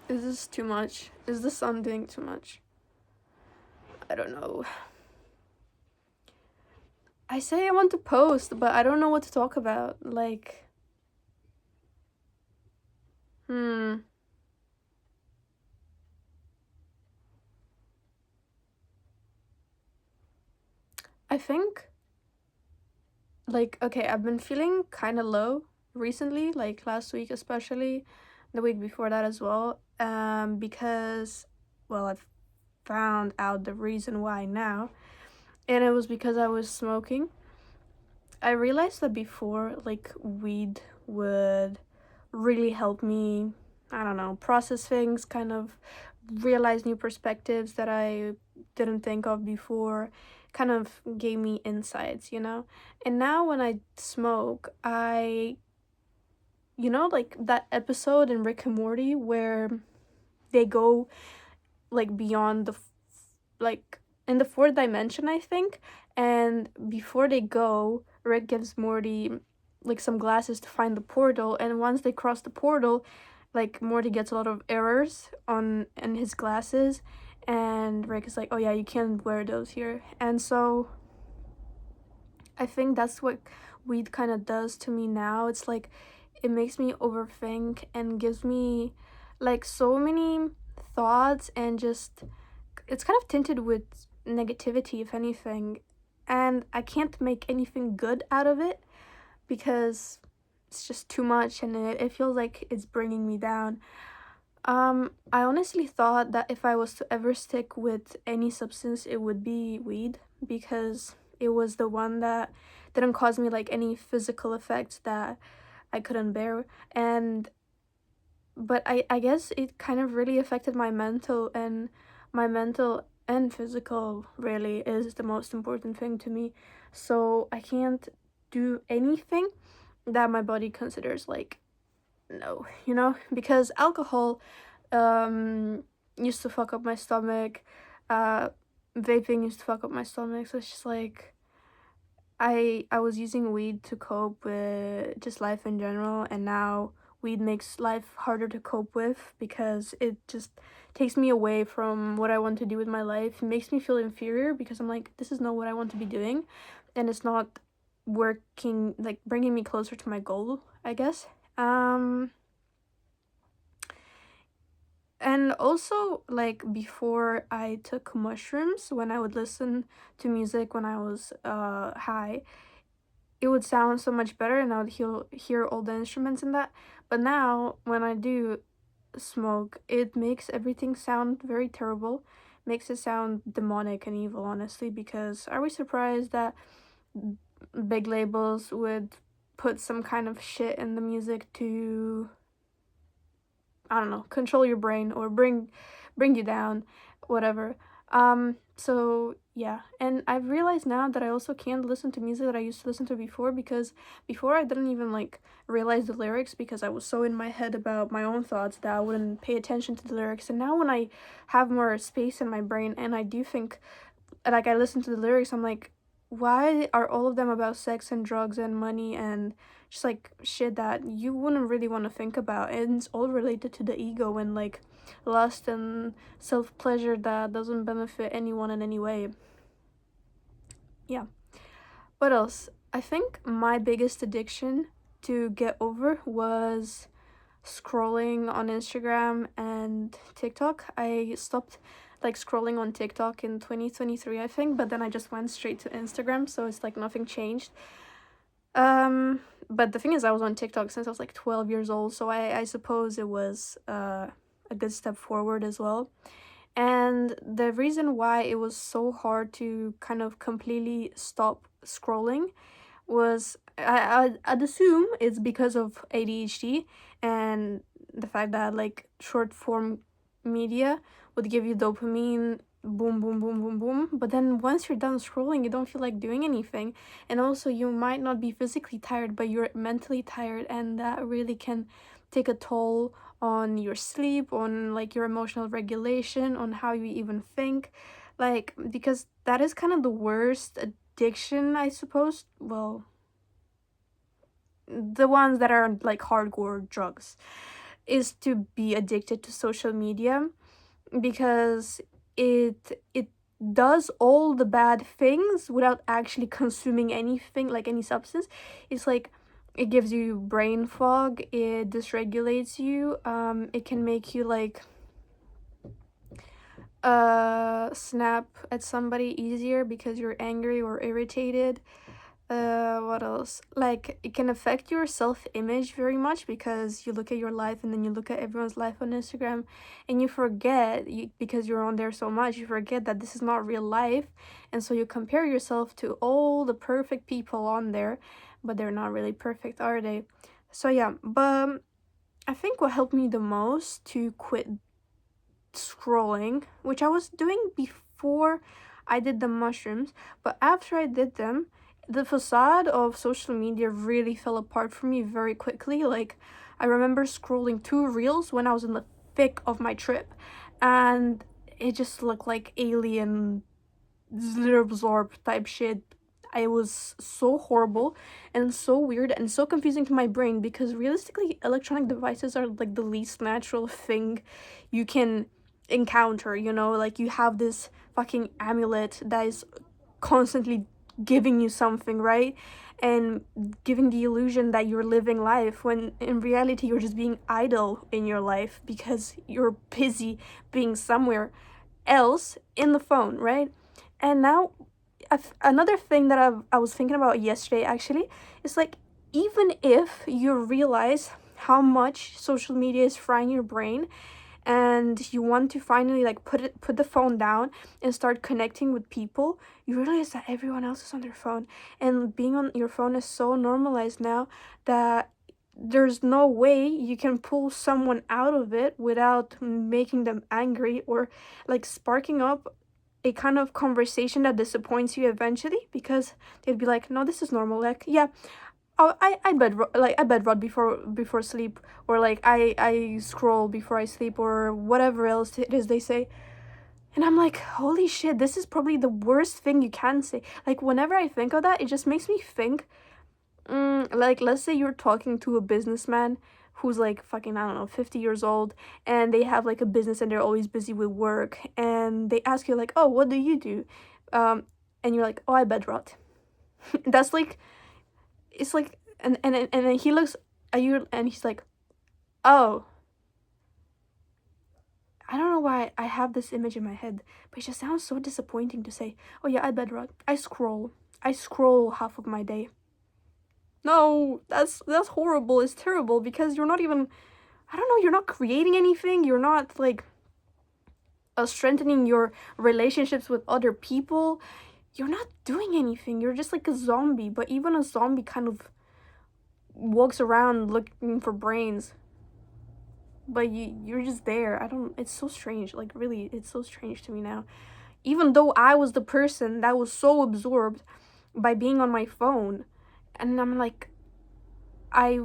Is this too much? Is the sun doing too much? I don't know. I say I want to post, but I don't know what to talk about. Like, hmm. I think, like, okay, I've been feeling kind of low recently, like last week especially, the week before that as well. Because, well, I've found out the reason why now, and it was because I was smoking. I realized that before, like, weed would really help me, I don't know, process things, kind of realize new perspectives that I didn't think of before, kind of gave me insights, you know? And now when I smoke, like that episode in Rick and Morty where they go like beyond like in the fourth dimension, I think. And before they go, Rick gives Morty like some glasses to find the portal. And once they cross the portal, like Morty gets a lot of errors on in his glasses. And Rick is like, oh yeah, you can't wear those here. And so I think that's what weed kind of does to me now. It's like it makes me overthink and gives me like so many thoughts, and just it's kind of tinted with negativity, if anything. And I can't make anything good out of it because it's just too much, and it feels like it's bringing me down. I honestly thought that if I was to ever stick with any substance, it would be weed, because it was the one that didn't cause me like any physical effects that I couldn't bear. And but I guess it kind of really affected my mental and physical really is the most important thing to me. So I can't do anything that my body considers like no, because alcohol used to fuck up my stomach. Uh Vaping used to fuck up my stomach. So it's just like I was using weed to cope with just life in general, and now weed makes life harder to cope with because it just takes me away from what I want to do with my life. It makes me feel inferior because I'm like, this is not what I want to be doing, and it's not working, like bringing me closer to my goal, I guess. And also, like, before I took mushrooms, when I would listen to music when I was high, it would sound so much better, and I would hear all the instruments in that. But now when I do smoke, it makes everything sound very terrible, makes it sound demonic and evil, honestly. Because are we surprised that big labels would put some kind of shit in the music to, I don't know, control your brain or bring you down, whatever. So yeah, and I've realized now that I also can't listen to music that I used to listen to before, because before I didn't even like realize the lyrics because I was so in my head about my own thoughts that I wouldn't pay attention to the lyrics. And now when I have more space in my brain and I do think, like, I listen to the lyrics, I'm like, why are all of them about sex and drugs and money and just like shit that you wouldn't really want to think about? And it's all related to the ego and like lust and self pleasure that doesn't benefit anyone in any way. Yeah. What else? I think my biggest addiction to get over was scrolling on Instagram and TikTok. I stopped like scrolling on TikTok in 2023, I think, but then I just went straight to Instagram, so it's like nothing changed. But the thing is, I was on TikTok since I was like 12 years old, so I suppose it was a good step forward as well. And the reason why it was so hard to kind of completely stop scrolling was, I'd assume it's because of ADHD and the fact that like short form media would give you dopamine, boom boom boom boom boom, but then once you're done scrolling you don't feel like doing anything. And also you might not be physically tired, but you're mentally tired, and that really can take a toll on your sleep, on like your emotional regulation, on how you even think, like, because that is kind of the worst addiction, I suppose. Well, the ones that are like hardcore drugs. is to be addicted to social media, because it does all the bad things without actually consuming anything, like any substance. It's like it gives you brain fog, it dysregulates you, it can make you like snap at somebody easier because you're angry or irritated. What else? Like, it can affect your self-image very much, because you look at your life and then you look at everyone's life on Instagram, and you forget, because you're on there so much, you forget that this is not real life, and so you compare yourself to all the perfect people on there, but they're not really perfect, are they? So yeah, but I think what helped me the most to quit scrolling, which I was doing before I did the mushrooms, but after I did them, the facade of social media really fell apart for me very quickly. Like, I remember scrolling 2 reels when I was in the thick of my trip, and it just looked like alien absorb type shit. It was so horrible and so weird and so confusing to my brain, because realistically, electronic devices are like the least natural thing you can encounter, you know? Like, you have this fucking amulet that is constantly giving you something, right? And giving the illusion that you're living life, when in reality you're just being idle in your life because you're busy being somewhere else in the phone, right? And now, another thing that I was thinking about yesterday actually is like, even if you realize how much social media is frying your brain, and you want to finally like put the phone down and start connecting with people, you realize that everyone else is on their phone, and being on your phone is so normalized now that there's no way you can pull someone out of it without making them angry, or like sparking up a kind of conversation that disappoints you eventually, because they'd be like, no, this is normal, like, yeah, oh, I bed rot before sleep, or like I scroll before I sleep, or whatever else it is they say. And I'm like, holy shit, this is probably the worst thing you can say. Like, whenever I think of that, it just makes me think, like, let's say you're talking to a businessman who's like fucking, I don't know, 50 years old, and they have like a business and they're always busy with work, and they ask you like, oh, what do you do? And you're like, oh, I bed rot. That's like, it's like, and then he looks at you and he's like, oh, I don't know why I have this image in my head, but it just sounds so disappointing to say, oh yeah, I bed rot. I scroll half of my day. No, that's horrible. It's terrible, because you're not even, I don't know, you're not creating anything. You're not like strengthening your relationships with other people. You're not doing anything. You're just like a zombie, but even a zombie kind of walks around looking for brains, but you're just there. I don't, it's so strange, like, really, it's so strange to me now, even though I was the person that was so absorbed by being on my phone. And I'm like, I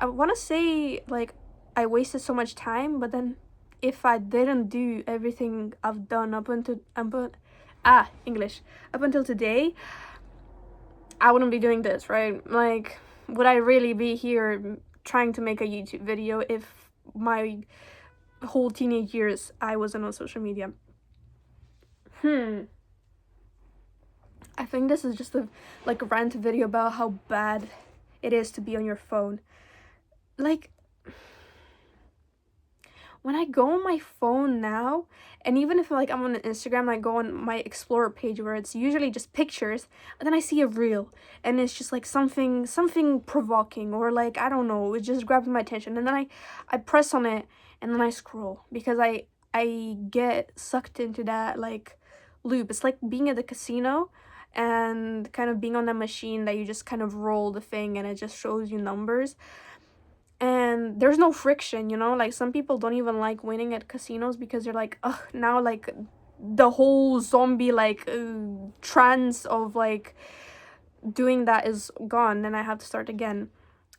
want to say like I wasted so much time, but then if I didn't do everything I've done up until English, up until today, I wouldn't be doing this, right? Like, would I really be here trying to make a YouTube video if my whole teenage years I wasn't on social media? I think this is just a like rant video about how bad it is to be on your phone. Like, when I go on my phone now, and even if like I'm on Instagram, I go on my Explorer page where it's usually just pictures, and then I see a reel, and it's just like something provoking, or like, I don't know, it just grabs my attention, and then I press on it, and then I scroll, because I get sucked into that like loop. It's like being at the casino and kind of being on that machine that you just kind of roll the thing and it just shows you numbers, and there's no friction, you know? Like, some people don't even like winning at casinos because they're like, ugh, now like the whole zombie like trance of like doing that is gone, and I have to start again.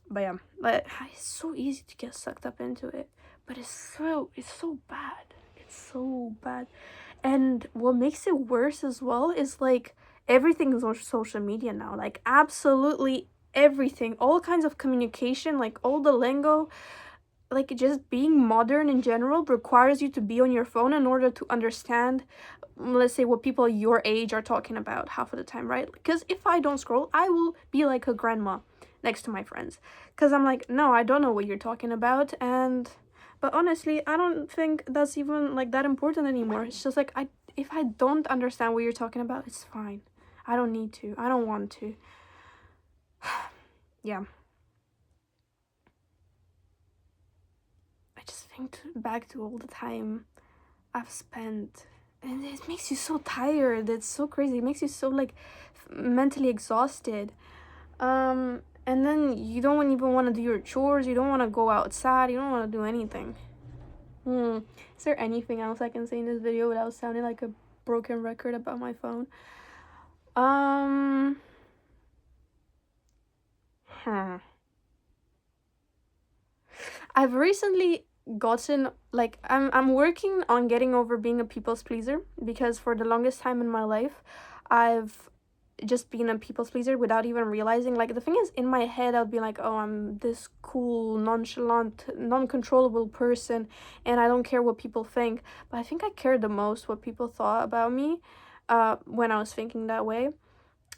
But yeah, but it's so easy to get sucked up into it, but it's so bad. It's so bad. And what makes it worse as well is like everything is on social media now. Like, absolutely everything, all kinds of communication, like all the lingo, like just being modern in general requires you to be on your phone in order to understand, let's say, what people your age are talking about half of the time, right? Because if I don't scroll, I will be like a grandma next to my friends, because I'm like, no, I don't know what you're talking about. And but honestly, I don't think that's even like that important anymore. It's just like, if I don't understand what you're talking about, it's fine. I don't need to, I don't want to. Yeah, I just think back to all the time I've spent, and it makes you so tired. It's so crazy. It makes you so like mentally exhausted. And then you don't even want to do your chores. You don't want to go outside. You don't want to do anything. Is there anything else I can say in this video without sounding like a broken record about my phone? Hmm. I've recently gotten like, I'm working on getting over being a people's pleaser, because for the longest time in my life I've just been a people's pleaser without even realizing. Like, the thing is, in my head I'll be like, oh, I'm this cool, nonchalant, non-controllable person and I don't care what people think. But I think I cared the most what people thought about me when I was thinking that way.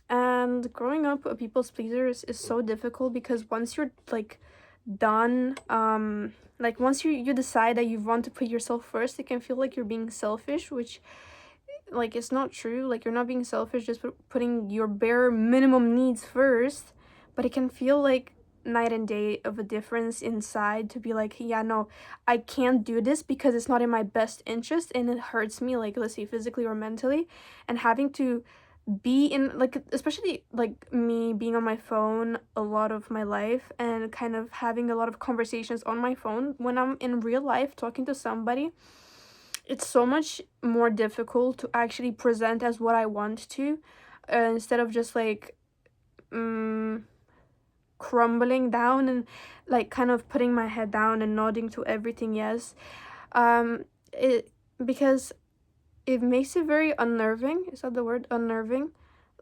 And growing up a people's pleaser is so difficult, because once you're like done, like once you decide that you want to put yourself first, it can feel like you're being selfish, which like it's not true. Like, you're not being selfish, just putting your bare minimum needs first. But it can feel like night and day of a difference inside, to be like, yeah, no, I can't do this because it's not in my best interest and it hurts me, like, let's say physically or mentally. And having to be in, like, especially like me being on my phone a lot of my life and kind of having a lot of conversations on my phone, when I'm in real life talking to somebody, it's so much more difficult to actually present as what I want to, instead of just like crumbling down and like kind of putting my head down and nodding to everything yes. It, because it makes it very unnerving. Is that the word? Unnerving.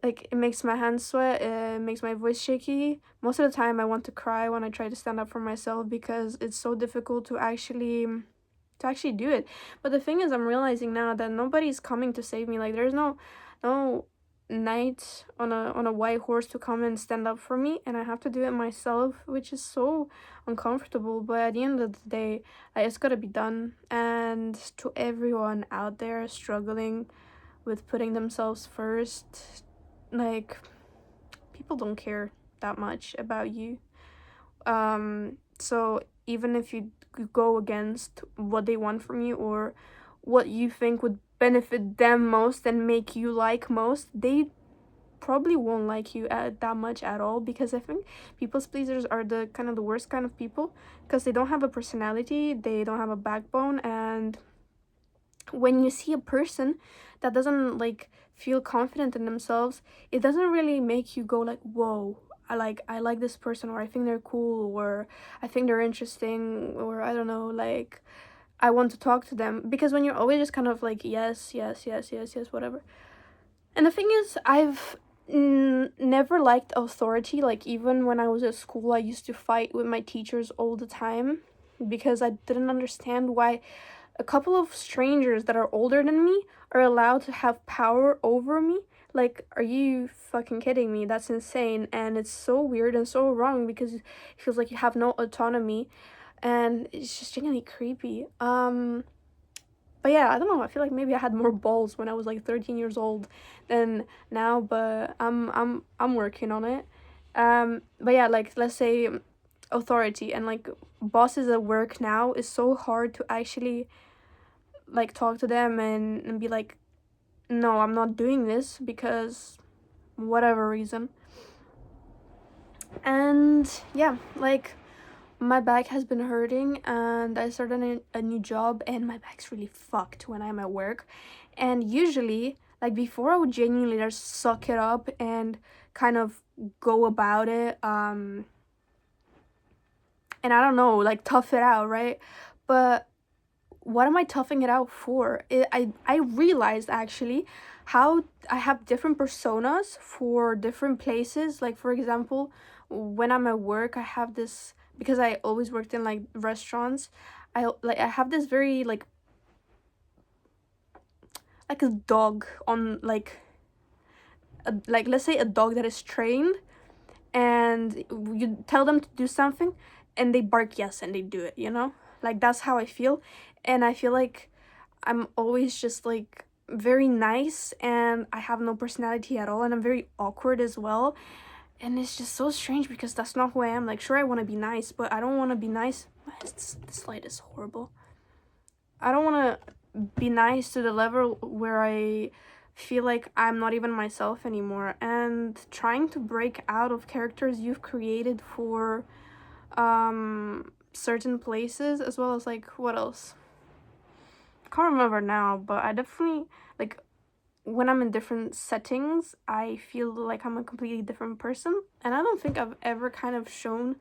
Like, it makes my hands sweat, it makes my voice shaky. Most of the time I want to cry when I try to stand up for myself, because it's so difficult to actually do it. But the thing is, I'm realizing now that nobody's coming to save me. Like, there's no knight on a white horse to come and stand up for me, and I have to do it myself, which is so uncomfortable. But at the end of the day, it's gotta be done. And to everyone out there struggling with putting themselves first, like, people don't care that much about you. So even if you go against what they want from you, or what you think would benefit them most and make you like most, they probably won't like you that much at all. Because I think people's pleasers are the kind of the worst kind of people, because they don't have a personality, they don't have a backbone. And when you see a person that doesn't like feel confident in themselves, it doesn't really make you go like, whoa, I like this person, or I think they're cool, or I think they're interesting, or I don't know, like, I want to talk to them. Because when you're always just kind of like, yes, yes, yes, yes, yes, whatever. And the thing is, I've never liked authority. Like, even when I was at school, I used to fight with my teachers all the time, because I didn't understand why a couple of strangers that are older than me are allowed to have power over me. Like, are you fucking kidding me? That's insane. And it's so weird and so wrong, because it feels like you have no autonomy, and it's just genuinely creepy. But yeah, I don't know, I feel like maybe I had more balls when I was like 13 years old than now, but I'm working on it. But yeah, like, let's say authority and like bosses at work now is so hard to actually like talk to them and be like, no, I'm not doing this because whatever reason. And yeah, like, my back has been hurting, and I started a new job, and my back's really fucked when I'm at work. And usually, like, before, I would genuinely just suck it up and kind of go about it, and I don't know, like, tough it out, right? But what am I toughing it out for? I realized actually how I have different personas for different places. Like, for example, when I'm at work, I have this because I always worked in like restaurants, I have this very like a dog on like like let's say a dog that is trained, and you tell them to do something and they bark yes and they do it, you know? Like that's how I feel. And I feel like I'm always just like very nice and I have no personality at all, and I'm very awkward as well. And it's just so strange because that's not who I am. Like, sure, I want to be nice, but I don't want to be nice. This light is horrible. I don't want to be nice to the level where I feel like I'm not even myself anymore. And trying to break out of characters you've created for certain places, as well as like what else? I can't remember now, but I definitely like when I'm in different settings, I feel like I'm a completely different person. And I don't think I've ever kind of shown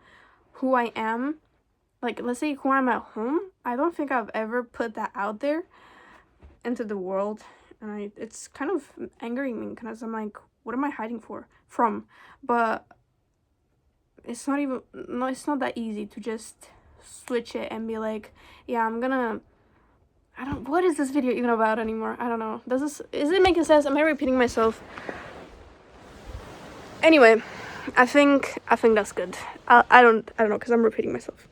who I am. Like, let's say who I'm at home. I don't think I've ever put that out there into the world. And it's kind of angering me because I'm like, what am I hiding from? But it's not even, no, it's not that easy to just switch it and be like, yeah, what is this video even about anymore? I don't know. Is it making sense? Am I repeating myself? Anyway, I think that's good. I don't know because I'm repeating myself.